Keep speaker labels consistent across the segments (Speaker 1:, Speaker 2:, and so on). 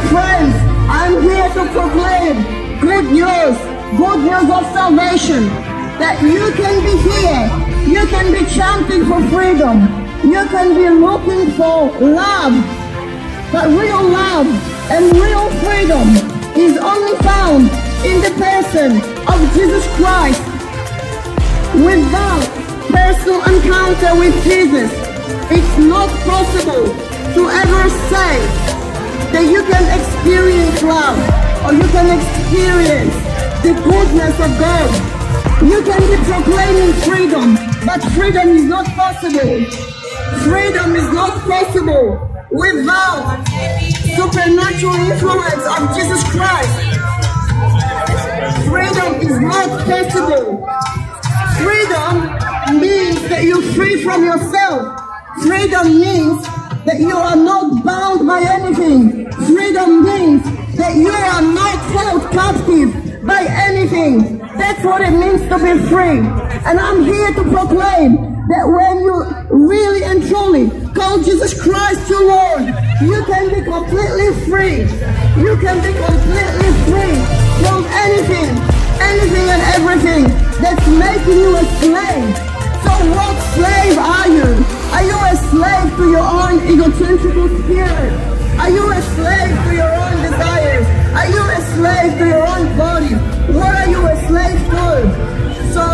Speaker 1: friends, I'm here to proclaim good news of salvation. That you can be here, you can be chanting for freedom, you can be looking for love. But real love and real freedom is only found in the person of Jesus Christ. Without personal encounter with Jesus, it's not possible to ever say that you can experience love or you can experience the goodness of God. You can be proclaiming freedom, but freedom is not possible. Freedom is not possible without supernatural influence of Jesus Christ. Freedom is not possible. Freedom means that you're free from yourself. Freedom means that you are not bound by anything. Freedom means that you are not held captive by anything. That's what it means to be free. And I'm here to proclaim that when you really and truly call Jesus Christ your Lord, you can be completely free. You can be completely free from anything and everything that's making you a slave. So what slave are you? Are you a slave to your own egocentrical spirit? Are you a slave to your own desires? Are you a slave to your own body? What are you a slave to? So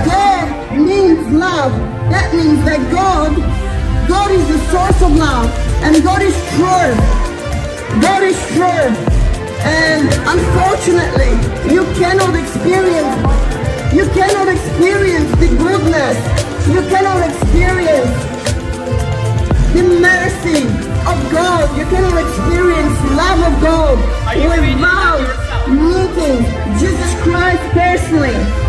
Speaker 1: God means love. That means that God is the source of love, and God is true. God is true. And unfortunately, you cannot experience the goodness. You cannot experience the mercy of God. You cannot experience love of God without meeting Jesus Christ personally.